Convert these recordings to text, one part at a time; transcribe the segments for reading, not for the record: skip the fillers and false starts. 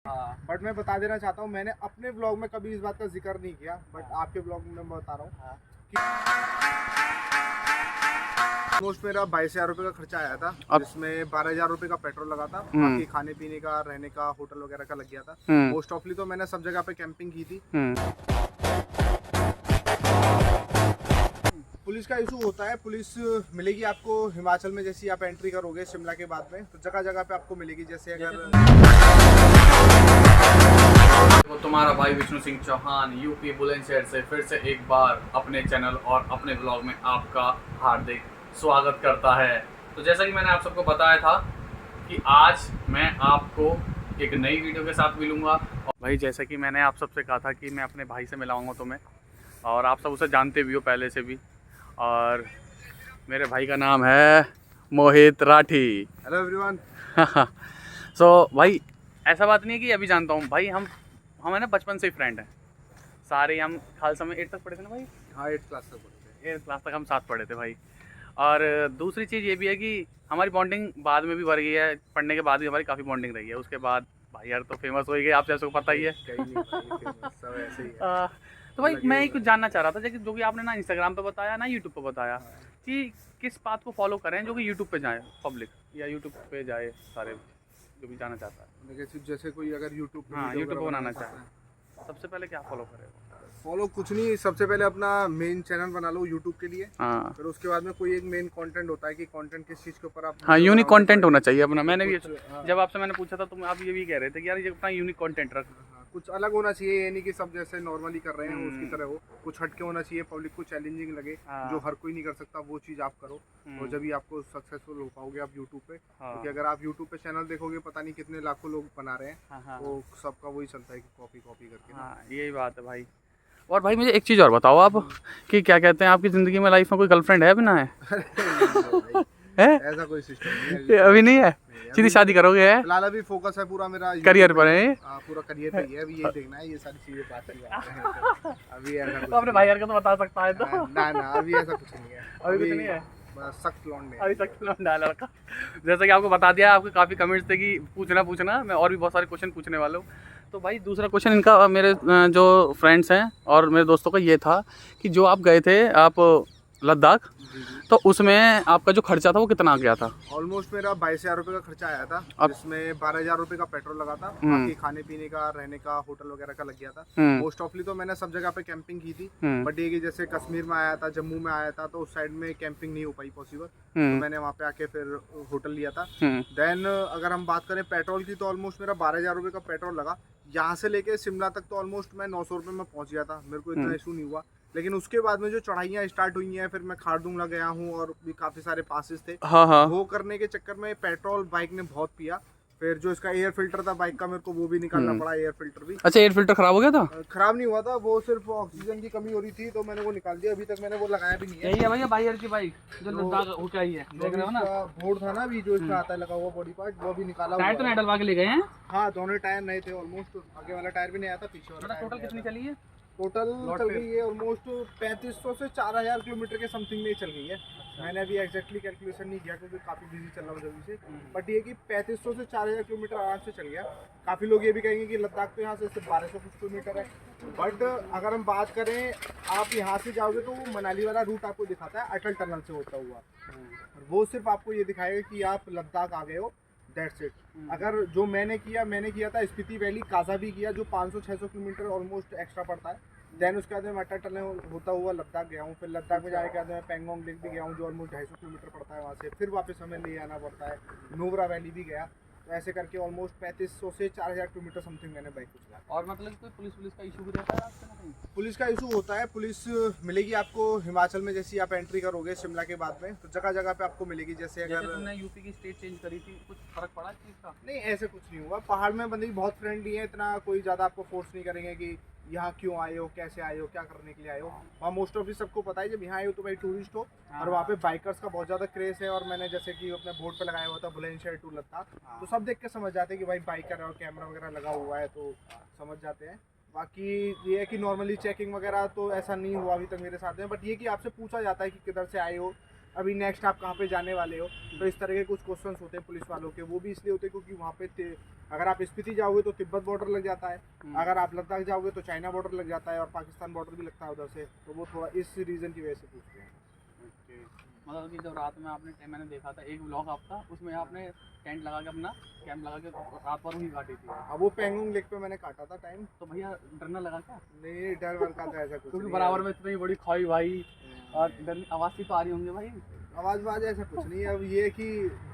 हाँ, बट मैं बता देना चाहता हूँ, मैंने अपने ब्लॉग में कभी इस बात का जिक्र नहीं किया, बट आपके ब्लॉग में मैं बता रहा हूँ कि ऑलमोस्ट मेरा 22,000 रुपये का खर्चा आया था, जिसमें 12,000 रुपये का पेट्रोल लगा था, बाकी खाने पीने का, रहने का, होटल वगैरह का लग गया था। मोस्ट ऑफली तो मैंने सब जगह पे कैंपिंग की थी। पुलिस का इशू होता है, पुलिस मिलेगी आपको हिमाचल में, जैसे आप एंट्री करोगे शिमला के बाद में, तो जगह जगह पे आपको मिलेगी। जैसे अगर वो तुम्हारा भाई विष्णु सिंह चौहान यूपी बुलंदशहर से फिर से एक बार अपने चैनल और अपने ब्लॉग में आपका हार्दिक स्वागत करता है। तो जैसा कि मैंने आप सबको बताया था कि आज मैं आपको एक नई वीडियो के साथ मिलूंगा। और भाई जैसा कि मैंने आप सबसे कहा था कि मैं अपने भाई से मिलाऊंगा तुम्हें, और आप सब उसे जानते भी हो पहले से भी। और मेरे भाई का नाम है Mohit Rathi. Hello everyone. So भाई ऐसा बात नहीं है कि अभी जानता हूँ भाई, हम है ना बचपन से ही फ्रेंड हैं सारे। हम खालसा में 8 तक पढ़े थे ना भाई। हाँ, 8 क्लास तक पढ़ते हैं। 8 क्लास तक हम साथ पढ़े थे भाई। और दूसरी चीज़ ये भी है कि हमारी बॉन्डिंग बाद में भी बढ़ गई है, पढ़ने के बाद भी हमारी काफ़ी बॉन्डिंग रही है। उसके बाद भाई यार तो फेमस हो ही गए, आप जैसे को पता ही है। कहीं नहीं भाई, सब ऐसे ही है। तो भाई मैं ही कुछ जानना चाह रहा था, जैसे जो कि आपने ना इंस्टाग्राम पे बताया ना यूट्यूब पे बताया कि किस बात को फॉलो करें जो कि यूट्यूब पे जाए पब्लिक, या यूट्यूब पे जाए सारे जो भी जाना चाहता है। जैसे कोई अगर यूट्यूब पे हाँ, वीडियो यूट्यूब पे वगैरह बनाना चाहता है, चाहे सबसे पहले क्या फॉलो करेगा? फॉलो कुछ नहीं, सबसे पहले अपना मेन चैनल बना लो यूट्यूब के लिए। हाँ फिर उसके बाद में कोई एक मेन कंटेंट होता है कि कंटेंट किस चीज़ के ऊपर आप हाँ, वीडियो यूनिक बनाओगे। कंटेंट होना चाहिए अपना। मैंने भी हाँ। जब आपसे मैंने पूछा था तो आप ये भी कह रहे थे कि यार ये अपना यूनिक कंटेंट रख। हाँ, कुछ अलग होना चाहिए, ये नहीं कि सब जैसे नॉर्मली कर रहे हैं उसकी तरह हो। कुछ हटके होना चाहिए, पब्लिक को चैलेंजिंग लगे, हाँ। जो हर कोई नहीं कर सकता वो चीज़ आप करो, और जब भी आपको सक्सेसफुल हो पाओगे आप यूट्यूब पे। हाँ। क्योंकि अगर आप यूट्यूब पे चैनल देखोगे, पता नहीं कितने लाखों लोग बना रहे हैं। हाँ। तो सबका वही चलता है कि कॉपी कॉपी करके ना। हाँ, यही बात है भाई। और भाई मुझे एक चीज़ और बताओ आप कि क्या कहते हैं आपकी ज़िंदगी में, लाइफ में कोई गर्लफ्रेंड है बिना है? है? ऐसा कोई सिस्टम नहीं है अभी नहीं है? अभी सीधी शादी करोगे? है फिलहाल अभी फोकस है पूरा मेरा करियर पर है? पूरा करियर पे ही है, अभी यही देखना है, ये सारी चीजें बात है। अभी ऐसा कुछ अपने भाई यार का तो बता सकता है तो। ना ना, अभी ऐसा कुछ नहीं है। अभी कुछ नहीं है? बस सख्त लौंडे हैं। अभी तक लड़का। जैसा कि आपको बता दिया, आपके काफ़ी कमेंट्स थे कि पूछना मैं और भी बहुत सारे क्वेश्चन पूछने वाला हूँ। तो भाई दूसरा क्वेश्चन इनका, मेरे जो फ्रेंड्स हैं और मेरे दोस्तों का ये था कि जो आप गए थे आप लद्दाख, तो उसमें आपका जो खर्चा था वो कितना आ गया था? ऑलमोस्ट मेरा 22,000 रुपये का खर्चा आया था, जिसमें 12,000 रुपये का पेट्रोल लगा था, बाकी खाने पीने का, रहने का, होटल वगैरह का लग गया था। मोस्ट ऑफली तो मैंने सब जगह पे कैंपिंग की थी, बट ये कि जैसे कश्मीर में आया था, जम्मू में आया था, तो उस साइड में कैंपिंग नहीं हो पाई पॉसिबल, तो मैंने वहाँ पे आके फिर होटल लिया था। देन अगर हम बात करें पेट्रोल की, तो ऑलमोस्ट मेरा 12,000 रुपये का पेट्रोल लगा। यहाँ से लेके शिमला तक तो ऑलमोस्ट मैं 900 रुपये में पहुँच गया था, मेरे को इतना इशू नहीं हुआ। लेकिन उसके बाद में जो चढ़ाइयाँ स्टार्ट हुई हैं, फिर मैं खारदुंगला गया हूँ और भी काफ़ी सारे पासेस थे। हाँ हाँ। वो करने के चक्कर में पेट्रोल बाइक ने बहुत पिया। फिर जो इसका एयर फिल्टर था बाइक का, मेरे को वो भी निकालना पड़ा, एयर फिल्टर भी। अच्छा, एयर फिल्टर खराब हो गया था? खराब नहीं हुआ था, वो सिर्फ ऑक्सीजन की कमी हो रही थी, तो मैंने वो निकाल दिया। अभी तक मैंने वो लगाया भी नहीं है। यही है भैया बाइयर की बाइक जो लद्दाख हो क्या ही है, देख रहे हो ना? बोर्ड था ना अभी जो इसका आता है लगा हुआ बॉडी पार्ट, वो भी निकाला हुआ टायर तो है। नए डलवा के ले गए हैं? हाँ, दोनों टायर नए थे ऑलमोस्ट। आगे वाला टायर भी नहीं आया था, पीछे वाला टायर टोटल नया कितनी था। चली है? टोटल चल गई है ऑलमोस्ट 3500 से 4,000 किलोमीटर के समथिंग में चल गई है। मैंने अभी एग्जैक्टली कैलकुलेशन नहीं किया क्योंकि काफ़ी बिजी चल रहा हूँ जल्दी से, बट ये कि 3500 से 4,000 किलोमीटर आराम से चल गया। काफ़ी लोग ये भी कहेंगे कि लद्दाख तो यहाँ से सिर्फ 1200 कुछ किलोमीटर है, बट अगर हम बात करें, आप यहाँ से जाओगे तो वो मनाली वाला रूट आपको दिखाता है अटल टनल से होता हुआ, और वो सिर्फ आपको ये दिखाएगा कि आप लद्दाख आ गए हो, दैट्स इट। अगर जो मैंने किया था स्पीति वैली काजा भी किया, जो 500-600 किलोमीटर ऑलमोस्ट एक्स्ट्रा पड़ता है। देन उसके बाद मैं अटल टनल होता हुआ लद्दाख गया हूँ। फिर लद्दाख में जाने के बाद मैं पेंगोंग लेक भी गया हूँ, जो ऑलमोस्ट 250 किलोमीटर पड़ता है वहाँ से। फिर वापस हमें ले आना पड़ता है। नुब्रा वैली भी गया। तो ऐसे करके ऑलमोस्ट 3500 से 4,000 किलोमीटर समथिंग मैंने बाइक को चलाया। और मतलब कोई पुलिस का इशू भी रहता है रास्ते में कहीं? पुलिस का इशू होता है, पुलिस मिलेगी आपको हिमाचल में, जैसे आप एंट्री करोगे शिमला के बाद में, तो जगह जगह पे आपको मिलेगी। जैसे अगर तुमने यूपी की स्टेट चेंज करी थी, कुछ फर्क पड़ा इस चीज़ का? नहीं, ऐसे कुछ नहीं हुआ। पहाड़ में बंदे बहुत फ्रेंडली है, इतना कोई ज़्यादा आपको फोर्स नहीं करेंगे कि यहाँ क्यों आए हो, कैसे आए हो, क्या करने के लिए आए हो। वहाँ मोस्ट ऑफ सबको पता है जब यहाँ आए हो तो भाई टूरिस्ट हो, और वहाँ पे बाइकर्स का बहुत ज़्यादा क्रेज है। और मैंने जैसे कि अपने बोर्ड पे लगाया हुआ था बुलंदशहर टू लद्दाख, तो सब देख के समझ जाते हैं कि भाई बाइकर है और कैमरा वगैरह लगा हुआ है, तो समझ जाते हैं। बाकी ये है कि नॉर्मली चेकिंग वगैरह तो ऐसा नहीं हुआ अभी तक मेरे साथ में, बट ये कि आपसे पूछा जाता है कि किधर से आए हो, अभी नेक्स्ट आप कहाँ पे जाने वाले हो, तो इस तरह के कुछ क्वेश्चंस होते हैं पुलिस वालों के। वो भी इसलिए होते हैं क्योंकि वहाँ पे अगर आप स्पीति जाओगे तो तिब्बत बॉर्डर लग जाता है, अगर आप लद्दाख जाओगे तो चाइना बॉर्डर लग जाता है और पाकिस्तान बॉर्डर भी लगता है उधर से, तो वो थोड़ा इस रीज़न की वजह से पूछते हैं। मतलब कि जब रात में आपने मैंने देखा था एक व्लॉग आपका, उसमें आपने टेंट लगा के अपना कैंप लगा के रात भर वहीं काटी थी। अब वो पेंगोंग लेक पे मैंने काटा था टाइम। तो भैया डर ना लगा क्या? नहीं, डर वर का तो ऐसा कुछ क्योंकि नहीं बराबर है। में इतनी बड़ी खाई भाई और डर आवाज़ ही तो आ रही होंगी भाई। आवाज ऐसा कुछ नहीं है। अब ये कि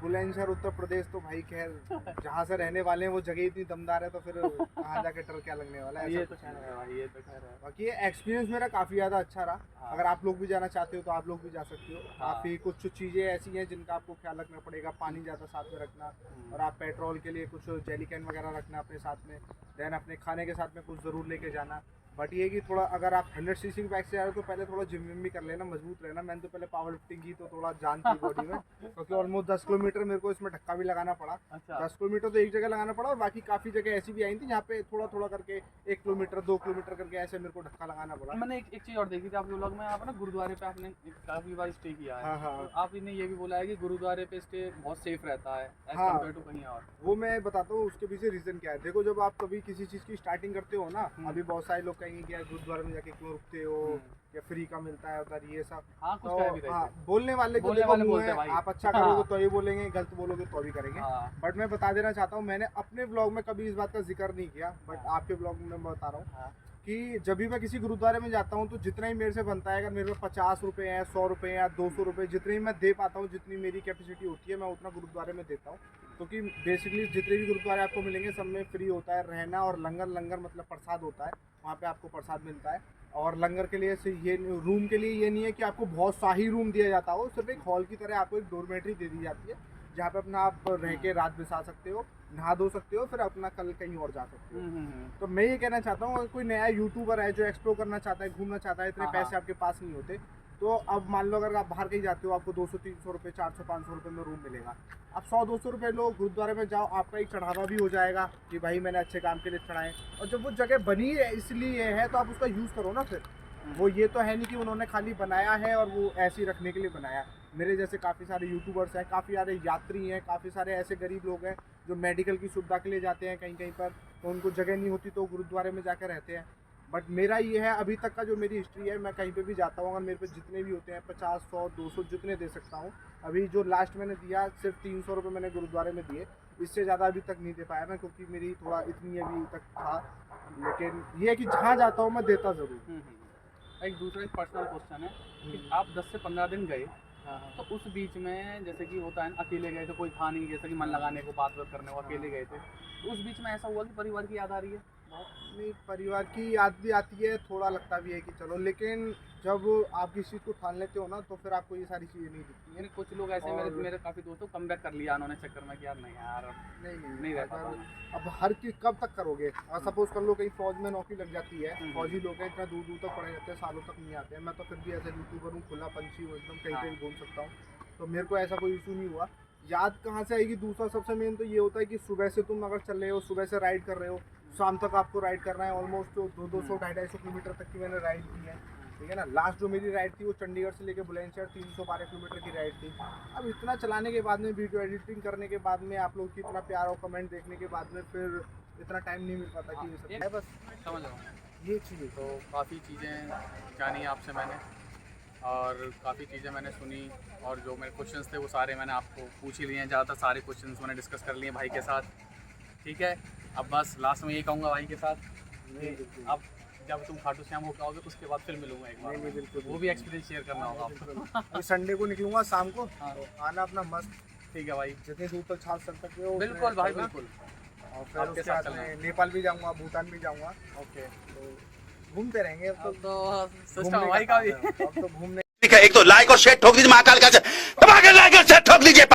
बुलंदशहर उत्तर प्रदेश तो भाई खैर जहाँ से रहने वाले हैं वो जगह इतनी दमदार है, तो फिर कहाँ जाके डर क्या लगने वाला है। ये ऐसा तो कुछ खैर नहीं है है। भाई, ये तो खैर है। बाकी ये एक्सपीरियंस मेरा काफ़ी ज़्यादा अच्छा रहा। हाँ। अगर आप लोग भी जाना चाहते हो तो आप लोग भी जा सकते हो। हाँ। काफ़ी कुछ चीज़ें ऐसी हैं जिनका आपको ख्याल रखना पड़ेगा। पानी ज़्यादा साथ में रखना, और आप पेट्रोल के लिए कुछ जेली कैन वगैरह रखना अपने साथ में। देन अपने खाने के साथ में कुछ ज़रूर लेके जाना। बट ये कि थोड़ा अगर आप 100 सीसी की बाइक से जा रहे हो तो पहले थोड़ा जिम विम भी कर लेना, मजबूत रहना। मैंने तो पहले पावर लिफ्टिंग की तो थोड़ा जान थी बॉडी में, क्योंकि ऑलमोस्ट 10 किलोमीटर मेरे को इसमें धक्का भी लगाना पड़ा। अच्छा 10 किलोमीटर तो एक जगह लगाना पड़ा, और बाकी काफ़ी जगह ऐसी भी आई थी जहाँ पे थोड़ा थोड़ा करके 1 किलोमीटर 2 किलोमीटर करके ऐसे मेरे को धक्का लगाना पड़ा। मैंने एक चीज़ और देखी थी आपके व्लॉग में, आप ना गुरुद्वारे पे आपने काफ़ी बार स्टे किया है। हाँ हाँ, तो आपने ये भी बोला है कि गुरुद्वारे पे स्टे बहुत सेफ रहता है एज हाँ। कम्पेयर टू कहीं और। वो मैं बताता हूँ उसके पीछे रीज़न क्या है। देखो, जब आप कभी किसी चीज़ की स्टार्टिंग करते हो ना, अभी बहुत सारे लोग कहेंगे कि यार गुरुद्वारे में जाके क्यों रुकते हो, या फ्री का मिलता है उधर, ये सब। हाँ कुछ तो कह भी रहे हाँ, थे। बोलने वाले बोलने वाले मुंह बोलते है, हैं भाई। आप अच्छा करोगे तो ये बोलेंगे, गलत बोलोगे तो भी करेंगे। हाँ। बट मैं बता देना चाहता हूँ, मैंने अपने ब्लॉग में कभी इस बात का जिक्र नहीं किया, बट आपके ब्लॉग में मैं बता रहा हूँ हाँ। कि जब भी मैं किसी गुरुद्वारे में जाता हूँ तो जितना ही मेरे से बनता है, अगर मेरे पे 50 रुपये हैं, 100 रुपये या 200 रुपये, जितने ही मैं दे पाता हूँ, जितनी मेरी कैपेसिटी होती है, मैं उतना गुरुद्वारे में देता हूँ। क्योंकि बेसिकली जितने भी गुरुद्वारे आपको मिलेंगे सब में फ्री होता है रहना, और लंगर मतलब प्रसाद होता है, वहाँ पे आपको प्रसाद मिलता है। और लंगर के लिए से ये रूम के लिए ये नहीं है कि आपको बहुत शाही रूम दिया जाता हो, सिर्फ एक हॉल की तरह आपको एक डोरमेट्री दे दी जाती है, जहाँ पे अपना आप रह के रात बिता सकते हो, नहा धो सकते हो, फिर अपना कल कहीं और जा सकते हो। तो मैं ये कहना चाहता हूँ, अगर कोई नया यूट्यूबर है जो एक्सप्लोर करना चाहता है, घूमना चाहता है, इतने हाँ, पैसे आपके पास नहीं होते, तो अब मान लो अगर आप बाहर कहीं जाते हो, आपको 200-300 रुपये, 400-500 रुपये में रूम मिलेगा। आप 100-200 रुपये लो, गुरुद्वारे में जाओ, आपका एक चढ़ावा भी हो जाएगा कि भाई मैंने अच्छे काम के लिए चढ़ाए। और जब वो जगह बनी है इसलिए है तो आप उसका यूज़ करो ना। फिर वो ये तो है नहीं कि उन्होंने खाली बनाया है और वो ऐसे ही रखने के लिए बनाया। मेरे जैसे काफ़ी सारे यूट्यूबर्स हैं, काफ़ी सारे यात्री हैं, काफ़ी सारे ऐसे गरीब लोग हैं जो मेडिकल की सुविधा के लिए जाते हैं कहीं कहीं पर, तो उनको जगह नहीं होती तो गुरुद्वारे में जाकर रहते हैं। बट मेरा ये है, अभी तक का जो मेरी हिस्ट्री है, मैं कहीं पे भी जाता हूँ, अगर मेरे पे जितने भी होते हैं 50, 100, 200 जितने दे सकता हूँ। अभी जो लास्ट मैंने दिया सिर्फ 300 रुपये मैंने गुरुद्वारे में दिए, इससे ज़्यादा अभी तक नहीं दे पाया मैं, क्योंकि मेरी थोड़ा इतनी अभी तक था। लेकिन ये है कि जहाँ जाता हूँ मैं देता ज़रूर। एक दूसरा एक पर्सनल क्वेश्चन है कि आप 10 से 15 दिन गए, तो उस बीच में जैसे कि होता है ना, अकेले गए तो कोई था नहीं, जैसे कि मन लगाने को, बात करने को अकेले गए थे, तो उस बीच में ऐसा हुआ कि परिवार की याद आ रही है? नहीं, परिवार की याद भी आती है, थोड़ा लगता भी है कि चलो, लेकिन जब आप किसी चीज़ को ठान लेते हो ना तो फिर आपको ये सारी चीज़ें नहीं दिखती हैं। यानी कुछ लोग ऐसे मेरे काफ़ी दोस्तों कम बैक कर लिया उन्होंने चक्कर में कि यार नहीं यार नहीं रह पाता। अब हर चीज़ कब तक करोगे? सपोज कर लो कहीं फौज में नौकरी लग जाती है, फौजी लोग हैं इतना दूर दूर तक पड़े रहते हैं, सालों तक नहीं आते हैं। मैं तो फिर भी ऐसा यूट्यूबर हूँ, खुला पंछी हूँ, एकदम कहीं पे भी घूम सकता हूँ, तो मेरे को ऐसा कोई इशू नहीं हुआ। याद कहाँ से आएगी? दूसरा सबसे मेन तो ये होता है कि सुबह से तुम अगर चल रहे हो, सुबह से राइड कर रहे हो, शाम तक आपको राइड करना है। ऑलमोस्ट 200-250 किलोमीटर तक की मैंने राइड की है, ठीक है ना। लास्ट जो मेरी राइड थी वो चंडीगढ़ से लेकर बुलंदशहर 312 किलोमीटर की राइड थी। अब इतना चलाने के बाद में, वीडियो एडिटिंग करने के बाद में, आप लोग की इतना प्यार और कमेंट देखने के बाद में, फिर इतना टाइम नहीं मिल पाता कि ये सब है। बस समझ रहा हूँ, ये चीज़ तो काफ़ी चीज़ें जानी आपसे मैंने, और काफ़ी चीज़ें मैंने सुनी, और जो मेरे क्वेश्चंस थे वो सारे मैंने आपको पूछ ही लिए हैं। ज़्यादातर सारे क्वेश्चंस मैंने डिस्कस कर लिए भाई के साथ, ठीक है। अब बस लास्ट में यही कहूँगा भाई के साथ, अब जब तुम खाटू श्याम होकर आओगे उसके बाद फिर मिलूंगा एक बार। नहीं, बिल्कुल, वो भी एक्सपीरियंस शेयर करना होगा आपको। अभी संडे को निकलूंगा शाम को, हाँ। तो आना अपना मस्त, ठीक है भाई, जितने दूर तक छाल सकते हो बिल्कुल भाई बिल्कुल। और फिर आपके उसके साथ साथ चलना। में नेपाल भी जाऊंगा, भूटान भी जाऊंगा, ओके, तो घूमते रहेंगे। अब अब तो सिस्टम घूमने भाई का भी काम है, अब तो घूमने एक तो लाइक और शेयर ठोक दीजिए, महाकाल का धमाके लाइक और शेयर ठोक दीजिए।